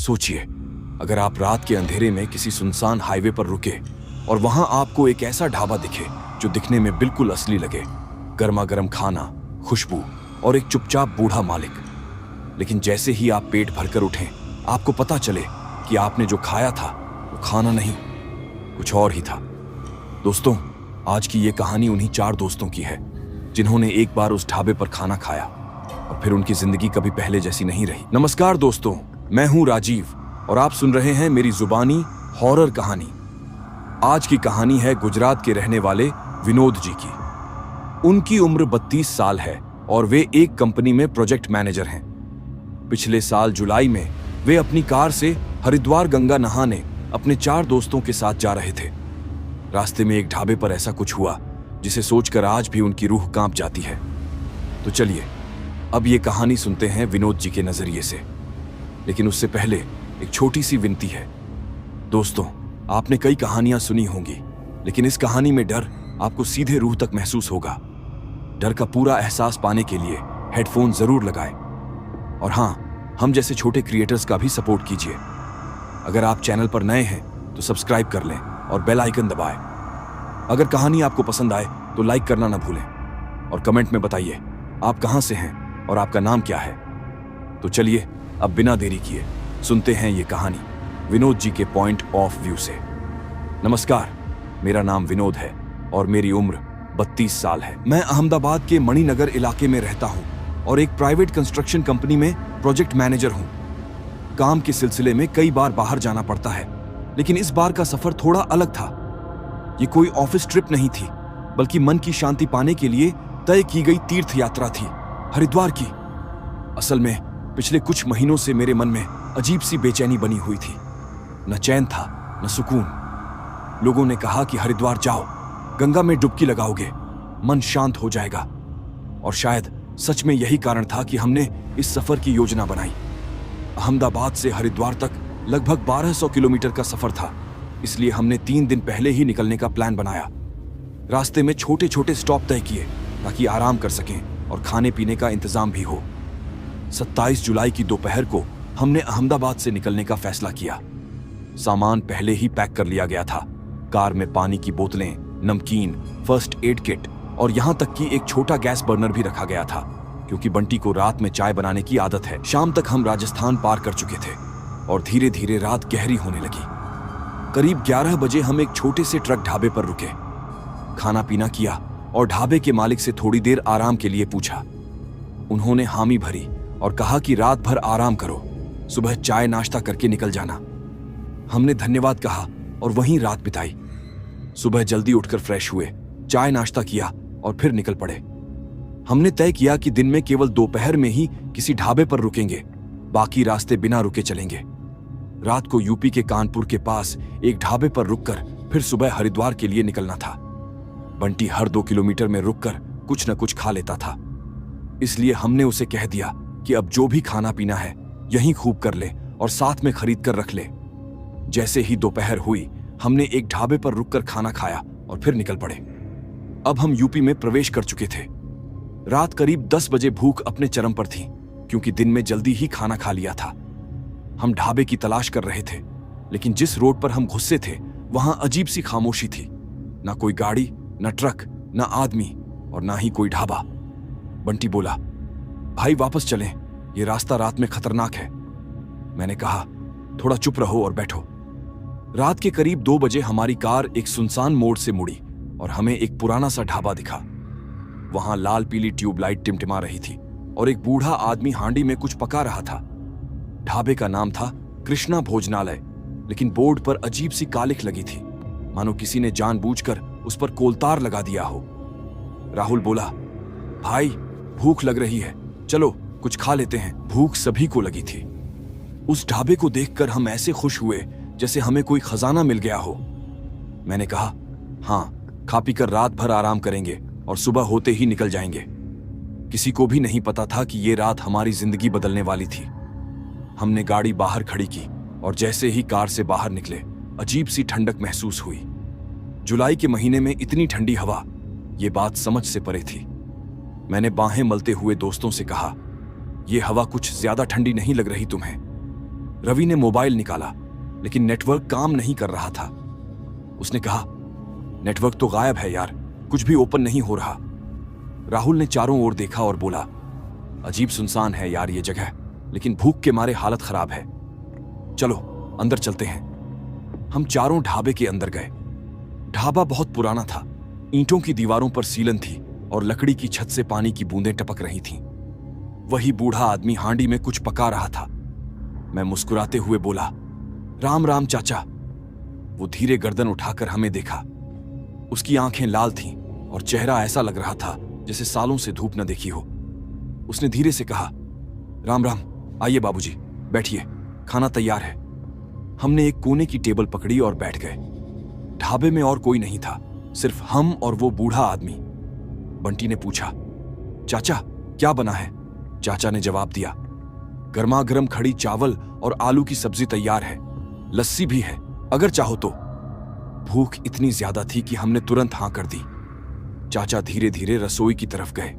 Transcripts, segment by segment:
सोचिए, अगर आप रात के अंधेरे में किसी सुनसान हाईवे पर रुके और वहां आपको एक ऐसा ढाबा दिखे जो दिखने में बिल्कुल असली लगे, गर्मा गर्म खाना, खुशबू और एक चुपचाप बूढ़ा मालिक, लेकिन जैसे ही आप पेट भरकर उठें, आपको पता चले कि आपने जो खाया था वो खाना नहीं, कुछ और ही था। दोस्तों, आज की ये कहानी उन्हीं 4 दोस्तों की है जिन्होंने एक बार उस ढाबे पर खाना खाया और फिर उनकी जिंदगी कभी पहले जैसी नहीं रही। नमस्कार दोस्तों, मैं हूं राजीव और आप सुन रहे हैं मेरी जुबानी हॉरर कहानी। आज की कहानी है गुजरात के रहने वाले विनोद जी की। उनकी उम्र 32 साल है और वे एक कंपनी में प्रोजेक्ट मैनेजर हैं। पिछले साल जुलाई में वे अपनी कार से हरिद्वार गंगा नहाने अपने 4 दोस्तों के साथ जा रहे थे। रास्ते में एक ढाबे पर ऐसा कुछ हुआ जिसे सोचकर आज भी उनकी रूह कांप जाती है। तो चलिए अब ये कहानी सुनते हैं विनोद जी के नजरिए से। लेकिन उससे पहले एक छोटी सी विनती है। दोस्तों, आपने कई कहानियां सुनी होंगी, लेकिन इस कहानी में डर आपको सीधे रूह तक महसूस होगा। डर का पूरा एहसास पाने के लिए हेडफोन जरूर लगाएं। और हाँ, हम जैसे छोटे क्रिएटर्स का भी सपोर्ट कीजिए। अगर आप चैनल पर नए हैं तो सब्सक्राइब कर लें और बेल आइकन दबाएं। अगर कहानी आपको पसंद आए तो लाइक करना ना भूलें और कमेंट में बताइए आप कहां से हैं और आपका नाम क्या है। तो चलिए अब बिना देरी किए सुनते हैं ये कहानी विनोद जी के पॉइंट ऑफ व्यू से। नमस्कार, मेरा नाम विनोद है और मेरी उम्र 32 साल है। मैं अहमदाबाद के मणिनगर इलाके में रहता हूं और एक प्राइवेट कंस्ट्रक्शन कंपनी में प्रोजेक्ट मैनेजर हूं। काम के सिलसिले में कई बार बाहर जाना पड़ता है, लेकिन इस बार का सफर थोड़ा अलग था। ये कोई ऑफिस ट्रिप नहीं थी, बल्कि मन की शांति पाने के लिए तय की गई तीर्थ यात्रा थी, हरिद्वार की। असल में पिछले कुछ महीनों से मेरे मन में अजीब सी बेचैनी बनी हुई थी। न चैन था न सुकून। लोगों ने कहा कि हरिद्वार जाओ, गंगा में डुबकी लगाओगे, मन शांत हो जाएगा। और शायद सच में यही कारण था कि हमने इस सफर की योजना बनाई। अहमदाबाद से हरिद्वार तक लगभग 1200 किलोमीटर का सफर था, इसलिए हमने 3 दिन पहले ही निकलने का प्लान बनाया। रास्ते में छोटे छोटे स्टॉप तय किए ताकि आराम कर सकें और खाने पीने का इंतजाम भी हो। 27 जुलाई की दोपहर को हमने अहमदाबाद से निकलने का फैसला किया। सामान पहले ही पैक कर लिया गया था। कार में पानी की बोतलें, नमकीन, फर्स्ट एड किट और यहां तक कि एक छोटा गैस बर्नर भी रखा गया था, क्योंकि बंटी को रात में चाय बनाने की आदत है। शाम तक हम राजस्थान पार कर चुके थे और धीरे धीरे रात गहरी होने लगी। करीब 11 बजे हम एक छोटे से ट्रक ढाबे पर रुके, खाना पीना किया और ढाबे के मालिक से थोड़ी देर आराम के लिए पूछा। उन्होंने हामी भरी और कहा कि रात भर आराम करो, सुबह चाय नाश्ता करके निकल जाना। हमने धन्यवाद कहा और वहीं रात बिताई। सुबह जल्दी उठकर फ्रेश हुए, चाय नाश्ता किया और फिर निकल पड़े। हमने तय किया कि दिन में केवल दोपहर में ही किसी ढाबे पर रुकेंगे, बाकी रास्ते बिना रुके चलेंगे। रात को यूपी के कानपुर के पास एक ढाबे पर रुककर फिर सुबह हरिद्वार के लिए निकलना था। बंटी हर 2 किलोमीटर में रुककर कुछ न कुछ खा लेता था, इसलिए हमने उसे कह दिया कि अब जो भी खाना पीना है यहीं खूब कर ले और साथ में खरीद कर रख ले। जैसे ही दोपहर हुई, हमने एक ढाबे पर रुककर खाना खाया और फिर निकल पड़े। अब हम यूपी में प्रवेश कर चुके थे। रात करीब 10 बजे भूख अपने चरम पर थी, क्योंकि दिन में जल्दी ही खाना खा लिया था। हम ढाबे की तलाश कर रहे थे, लेकिन जिस रोड पर हम घुसे थे वहां अजीब सी खामोशी थी। ना कोई गाड़ी, ना ट्रक, ना आदमी और ना ही कोई ढाबा। बंटी बोला, भाई वापस चलें, ये रास्ता रात में खतरनाक है। मैंने कहा, थोड़ा चुप रहो और बैठो। रात के करीब 2 बजे हमारी कार एक सुनसान मोड़ से मुड़ी और हमें एक पुराना सा ढाबा दिखा। वहां लाल पीली ट्यूबलाइट टिमटिमा रही थी और एक बूढ़ा आदमी हांडी में कुछ पका रहा था। ढाबे का नाम था कृष्णा भोजनालय, लेकिन बोर्ड पर अजीब सी कालिख लगी थी, मानो किसी ने जानबूझकर उस पर कोलतार लगा दिया हो। राहुल बोला, भाई भूख लग रही है, चलो कुछ खा लेते हैं। भूख सभी को लगी थी। उस ढाबे को देखकर हम ऐसे खुश हुए जैसे हमें कोई खजाना मिल गया हो। मैंने कहा, हाँ, खा पीकर रात भर आराम करेंगे और सुबह होते ही निकल जाएंगे। किसी को भी नहीं पता था कि ये रात हमारी जिंदगी बदलने वाली थी। हमने गाड़ी बाहर खड़ी की और जैसे ही कार से बाहर निकले, अजीब सी ठंडक महसूस हुई। जुलाई के महीने में इतनी ठंडी हवा, ये बात समझ से परे थी। मैंने बाहें मलते हुए दोस्तों से कहा, यह हवा कुछ ज्यादा ठंडी नहीं लग रही तुम्हें? रवि ने मोबाइल निकाला, लेकिन नेटवर्क काम नहीं कर रहा था। उसने कहा, नेटवर्क तो गायब है यार, कुछ भी ओपन नहीं हो रहा। राहुल ने चारों ओर देखा और बोला, अजीब सुनसान है यार ये जगह, लेकिन भूख के मारे हालत खराब है। चलो अंदर चलते हैं। हम चारों ढाबे के अंदर गए। ढाबा बहुत पुराना था। ईंटों की दीवारों पर सीलन थी और लकड़ी की छत से पानी की बूंदें टपक रही थीं। वही बूढ़ा आदमी हांडी में कुछ पका रहा था। मैं मुस्कुराते हुए बोला, राम राम चाचा। वो धीरे गर्दन उठाकर हमें देखा। उसकी आंखें लाल थीं और चेहरा ऐसा लग रहा था जैसे सालों से धूप न देखी हो। उसने धीरे से कहा, राम राम, आइए बाबूजी, बैठिए, खाना तैयार है। हमने एक कोने की टेबल पकड़ी और बैठ गए। ढाबे में और कोई नहीं था, सिर्फ हम और वो बूढ़ा आदमी। बंटी ने पूछा, चाचा क्या बना है? चाचा ने जवाब दिया, गर्मा गर्म खड़ी चावल और आलू की सब्जी तैयार है, लस्सी भी है अगर चाहो तो। भूख इतनी ज्यादा थी कि हमने तुरंत हां कर दी। चाचा धीरे धीरे रसोई की तरफ गए।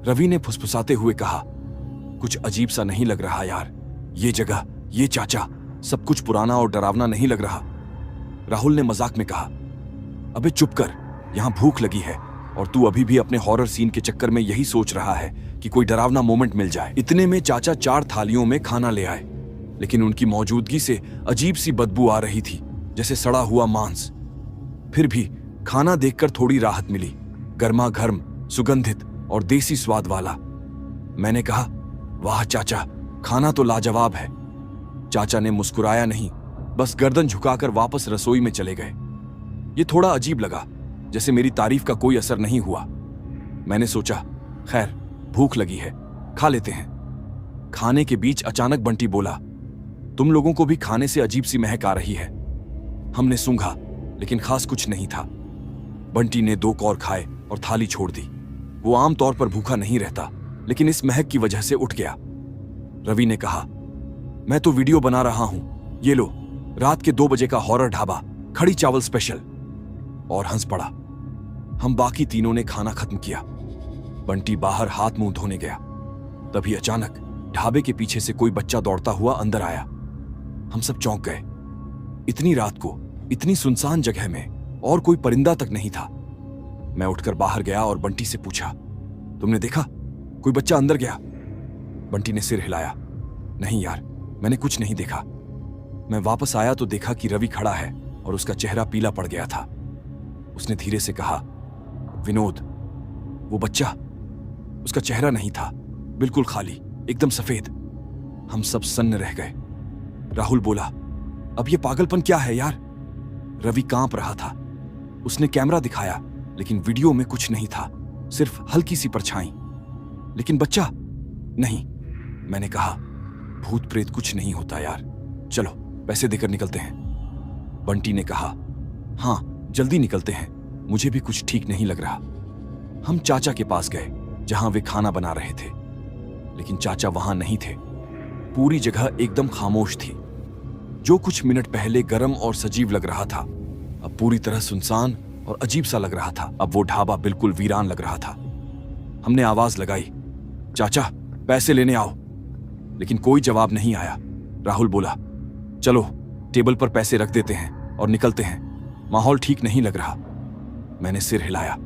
रवि ने फुसफुसाते हुए कहा, कुछ अजीब सा नहीं लग रहा यार, ये जगह, ये चाचा, सब कुछ पुराना और डरावना नहीं लग रहा। राहुल ने मजाक में कहा, अबे चुप कर, यहां भूख लगी है और तू अभी भी अपने हॉरर सीन के चक्कर में यही सोच रहा है कि कोई डरावना मोमेंट मिल जाए। इतने में चाचा 4 थालियों में खाना ले आए, लेकिन उनकी मौजूदगी से अजीब सी बदबू आ रही थी, जैसे सड़ा हुआ मांस। फिर भी खाना देखकर थोड़ी राहत मिली, गर्मा गर्म, सुगंधित और देसी स्वाद वाला। मैंने कहा, वाह चाचा, खाना तो लाजवाब है। चाचा ने मुस्कुराया नहीं, बस गर्दन झुकाकर वापस रसोई में चले गए। ये थोड़ा अजीब लगा, जैसे मेरी तारीफ का कोई असर नहीं हुआ। मैंने सोचा, खैर भूख लगी है, खा लेते हैं। खाने के बीच अचानक बंटी बोला, तुम लोगों को भी खाने से अजीब सी महक आ रही है। हमने सूंघा, लेकिन खास कुछ नहीं था। बंटी ने 2 कौर खाए और थाली छोड़ दी। वो आमतौर पर भूखा नहीं रहता, लेकिन इस महक की वजह से उठ गया। रवि ने कहा, मैं तो वीडियो बना रहा हूं, ये लो, रात के 2 बजे का हॉरर ढाबा, खड़ी चावल स्पेशल। और हंस पड़ा। हम बाकी तीनों ने खाना खत्म किया। बंटी बाहर हाथ मुंह धोने गया। तभी अचानक ढाबे के पीछे से कोई बच्चा दौड़ता हुआ अंदर आया। हम सब चौंक गए। इतनी रात को इतनी सुनसान जगह में और कोई परिंदा तक नहीं था। मैं उठकर बाहर गया और बंटी से पूछा, तुमने देखा कोई बच्चा अंदर गया? बंटी ने सिर हिलाया, नहीं यार, मैंने कुछ नहीं देखा। मैं वापस आया तो देखा कि रवि खड़ा है और उसका चेहरा पीला पड़ गया था। उसने धीरे से कहा, विनोद, वो बच्चा, उसका चेहरा नहीं था, बिल्कुल खाली, एकदम सफेद। हम सब सन्न रह गए। राहुल बोला, अब ये पागलपन क्या है यार? रवि कांप रहा था। उसने कैमरा दिखाया, लेकिन वीडियो में कुछ नहीं था, सिर्फ हल्की सी परछाई। लेकिन बच्चा नहीं। मैंने कहा, भूत प्रेत कुछ नहीं होता यार, चलो पैसे देकर निकलते हैं। बंटी ने कहा, हाँ जल्दी निकलते हैं, मुझे भी कुछ ठीक नहीं लग रहा। हम चाचा के पास गए, जहां वे खाना बना रहे थे, लेकिन चाचा वहां नहीं थे। पूरी जगह एकदम खामोश थी। जो कुछ मिनट पहले गर्म और सजीव लग रहा था, अब पूरी तरह सुनसान और अजीब सा लग रहा था। अब वो ढाबा बिल्कुल वीरान लग रहा था। हमने आवाज लगाई, चाचा पैसे लेने आओ, लेकिन कोई जवाब नहीं आया। राहुल बोला, चलो टेबल पर पैसे रख देते हैं और निकलते हैं, माहौल ठीक नहीं लग रहा। मैंने सिर हिलाया।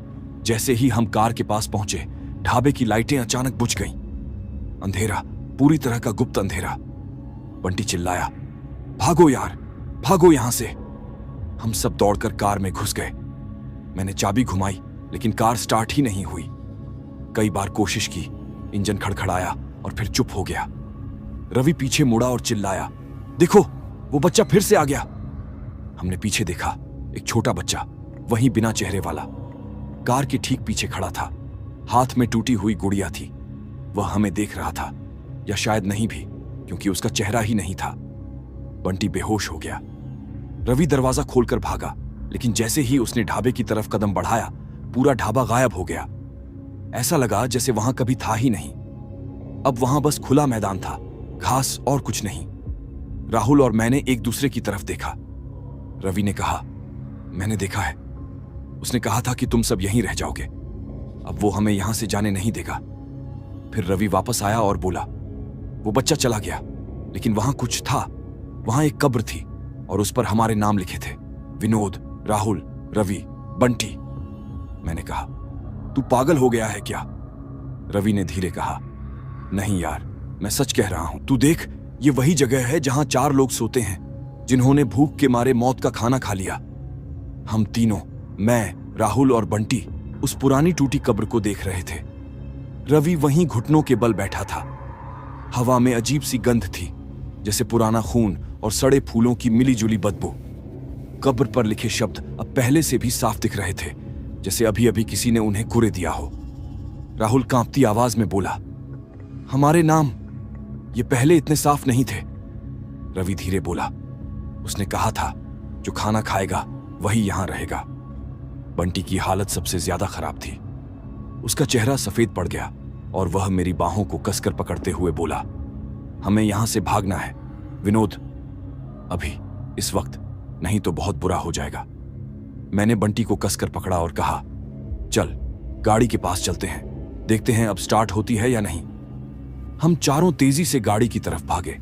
जैसे ही हम कार के पास पहुंचे, ढाबे की लाइटें अचानक बुझ गईं। अंधेरा, पूरी तरह का गुप्त अंधेरा। बंटी चिल्लाया, भागो यार, भागो यहां से। हम सब दौड़कर कार में घुस गए। मैंने चाबी घुमाई, लेकिन कार स्टार्ट ही नहीं हुई। कई बार कोशिश की, इंजन खड़खड़ाया और फिर चुप हो गया। रवि पीछे मुड़ा और चिल्लाया, देखो वो बच्चा फिर से आ गया। हमने पीछे देखा, एक छोटा बच्चा, वहीं बिना चेहरे वाला, कार के ठीक पीछे खड़ा था। हाथ में टूटी हुई गुड़िया थी। वह हमें देख रहा था, या शायद नहीं भी, क्योंकि उसका चेहरा ही नहीं था। बंटी बेहोश हो गया। रवि दरवाजा खोलकर भागा, लेकिन जैसे ही उसने ढाबे की तरफ कदम बढ़ाया, पूरा ढाबा गायब हो गया। ऐसा लगा जैसे वहां कभी था ही नहीं। अब वहां बस खुला मैदान था, घास और कुछ नहीं। राहुल और मैंने एक दूसरे की तरफ देखा। रवि ने कहा, मैंने देखा है। उसने कहा था कि तुम सब यहीं रह जाओगे, अब वो हमें यहां से जाने नहीं देगा। फिर रवि वापस आया और बोला, वो बच्चा चला गया, लेकिन वहां कुछ था, वहां एक कब्र थी और उस पर हमारे नाम लिखे थे, विनोद, राहुल, रवि, बंटी। मैंने कहा, तू पागल हो गया है क्या? रवि ने धीरे कहा, नहीं यार, मैं सच कह रहा हूं। तू देख, ये वही जगह है जहां 4 लोग सोते हैं जिन्होंने भूख के मारे मौत का खाना खा लिया। हम तीनों, मैं, राहुल और बंटी, उस पुरानी टूटी कब्र को देख रहे थे। रवि वहीं घुटनों के बल बैठा था। हवा में अजीब सी गंध थी, जैसे पुराना खून और सड़े फूलों की मिलीजुली बदबू। कब्र पर लिखे शब्द अब पहले से भी साफ दिख रहे थे, जैसे अभी अभी किसी ने उन्हें कुरे दिया हो। राहुल कांपती आवाज में बोला, हमारे नाम, ये पहले इतने साफ नहीं थे। रवि धीरे बोला, उसने कहा था जो खाना खाएगा वही यहां रहेगा। बंटी की हालत सबसे ज्यादा खराब थी। उसका चेहरा सफेद पड़ गया और वह मेरी बाहों को कसकर पकड़ते हुए बोला, हमें यहां से भागना है विनोद, अभी, इस वक्त, नहीं तो बहुत बुरा हो जाएगा। मैंने बंटी को कसकर पकड़ा और कहा, चल गाड़ी के पास चलते हैं, देखते हैं अब स्टार्ट होती है या नहीं। हम चारों तेजी से गाड़ी की तरफ भागे,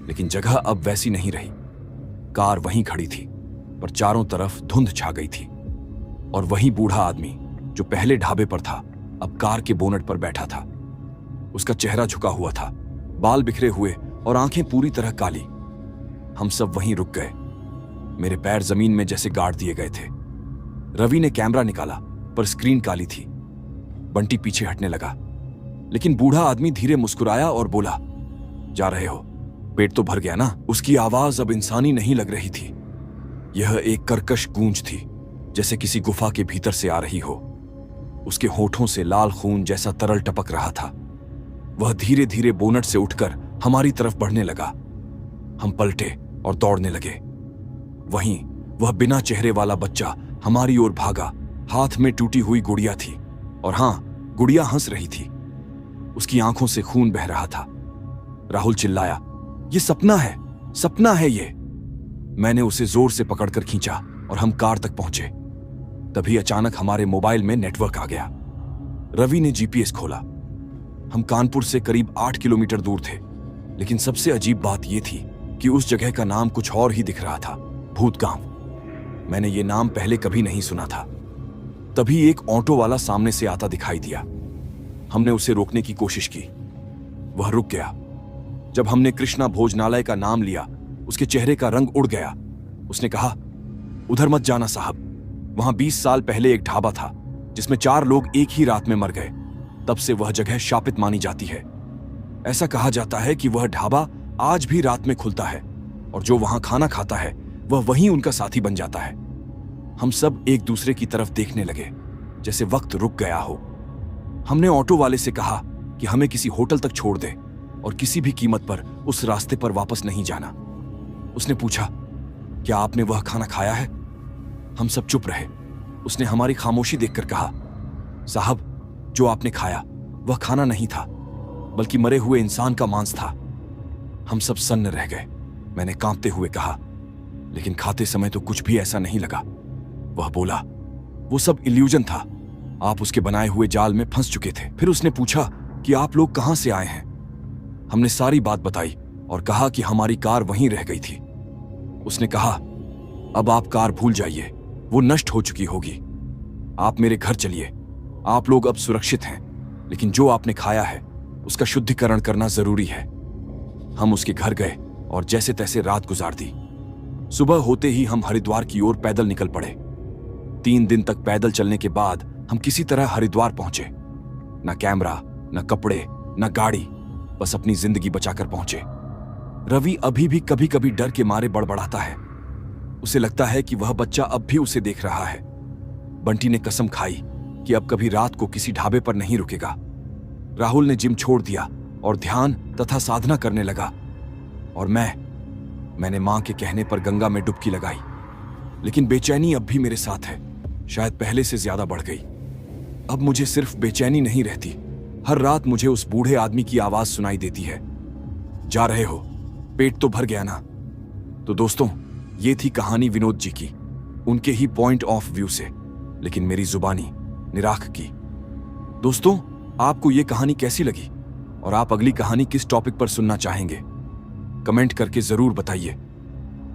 लेकिन जगह अब वैसी नहीं रही। कार वहीं खड़ी थी, पर चारों तरफ धुंध छा गई थी। और वही बूढ़ा आदमी जो पहले ढाबे पर था, अब कार के बोनट पर बैठा था। उसका चेहरा झुका हुआ था, बाल बिखरे हुए और आंखें पूरी तरह काली। हम सब वहीं रुक गए। मेरे पैर जमीन में जैसे गाड़ दिए गए थे। रवि ने कैमरा निकाला, पर स्क्रीन काली थी। बंटी पीछे हटने लगा, लेकिन बूढ़ा आदमी धीरे मुस्कुराया और बोला, जा रहे हो? पेट तो भर गया ना? उसकी आवाज अब इंसानी नहीं लग रही थी। यह एक कर्कश गूंज थी, जैसे किसी गुफा के भीतर से आ रही हो। उसके होठों से लाल खून जैसा तरल टपक रहा था। वह धीरे धीरे बोनट से उठकर हमारी तरफ बढ़ने लगा। हम पलटे और दौड़ने लगे। वहीं वह बिना चेहरे वाला बच्चा हमारी ओर भागा। हाथ में टूटी हुई गुड़िया थी, और हां, गुड़िया हंस रही थी। उसकी आंखों से खून बह रहा था। राहुल चिल्लाया, ये सपना है, सपना है ये। मैंने उसे जोर से पकड़कर खींचा और हम कार तक पहुंचे। तभी अचानक हमारे मोबाइल में नेटवर्क आ गया। रवि ने जीपीएस खोला। हम कानपुर से करीब 8 किलोमीटर दूर थे, लेकिन सबसे अजीब बात यह थी कि उस जगह का नाम कुछ और ही दिख रहा था, भूतगांव। मैंने ये नाम पहले कभी नहीं सुना था। तभी एक ऑटो वाला सामने से आता दिखाई दिया। हमने उसे रोकने की कोशिश की। वह रुक गया। जब हमने कृष्णा भोजनालय का नाम लिया, उसके चेहरे का रंग उड़ गया। उसने कहा, उधर मत जाना साहब, वहां 20 साल पहले एक ढाबा था जिसमें 4 लोग एक ही रात में मर गए। तब से वह जगह शापित मानी जाती है। ऐसा कहा जाता है कि वह ढाबा आज भी रात में खुलता है, और जो वहां खाना खाता है वह वहीं उनका साथी बन जाता है। हम सब एक दूसरे की तरफ देखने लगे, जैसे वक्त रुक गया हो। हमने ऑटो वाले से कहा कि हमें किसी होटल तक छोड़ दे और किसी भी कीमत पर उस रास्ते पर वापस नहीं जाना। उसने पूछा, क्या आपने वह खाना खाया है? हम सब चुप रहे। उसने हमारी खामोशी देखकर कहा, साहब, जो आपने खाया वह खाना नहीं था, बल्कि मरे हुए इंसान का मांस था। हम सब सन्न रह गए। मैंने कांपते हुए कहा, लेकिन खाते समय तो कुछ भी ऐसा नहीं लगा। वह बोला, वो सब इल्यूजन था, आप उसके बनाए हुए जाल में फंस चुके थे। फिर उसने पूछा कि आप लोग कहां से आए हैं। हमने सारी बात बताई और कहा कि हमारी कार वहीं रह गई थी। उसने कहा, अब आप कार भूल जाइए, वो नष्ट हो चुकी होगी। आप मेरे घर चलिए, आप लोग अब सुरक्षित हैं, लेकिन जो आपने खाया है उसका शुद्धिकरण करना जरूरी है। हम उसके घर गए और जैसे तैसे रात गुजार दी। सुबह होते ही हम हरिद्वार की ओर पैदल निकल पड़े। 3 दिन तक पैदल चलने के बाद हम किसी तरह हरिद्वार पहुंचे। न कैमरा, न कपड़े, न गाड़ी, बस अपनी जिंदगी बचाकर पहुंचे। रवि अभी भी कभी कभी डर के मारे बड़बड़ाता है। उसे लगता है कि वह बच्चा अब भी उसे देख रहा है। बंटी ने कसम खाई कि अब कभी रात को किसी ढाबे पर नहीं रुकेगा। राहुल ने जिम छोड़ दिया और ध्यान तथा साधना करने लगा। और मैंने मां के कहने पर गंगा में डुबकी लगाई। लेकिन बेचैनी अब भी मेरे साथ है, शायद पहले से ज्यादा बढ़ गई। अब मुझे सिर्फ बेचैनी नहीं रहती, हर रात मुझे उस बूढ़े आदमी की आवाज सुनाई देती है, जा रहे हो? पेट तो भर गया ना? तो दोस्तों, ये थी कहानी विनोद जी की, उनके ही पॉइंट ऑफ व्यू से, लेकिन मेरी जुबानी निराख की। दोस्तों, आपको ये कहानी कैसी लगी और आप अगली कहानी किस टॉपिक पर सुनना चाहेंगे? कमेंट करके जरूर बताइए।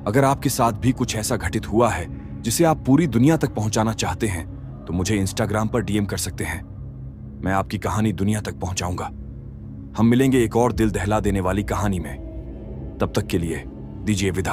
अगर आपके साथ भी कुछ ऐसा घटित हुआ है जिसे आप पूरी दुनिया तक पहुंचाना चाहते हैं तो मुझे इंस्टाग्राम पर डीएम कर सकते हैं। मैं आपकी कहानी दुनिया तक पहुंचाऊंगा। हम मिलेंगे एक और दिल दहला देने वाली कहानी में। तब तक के लिए दीजिए विदा।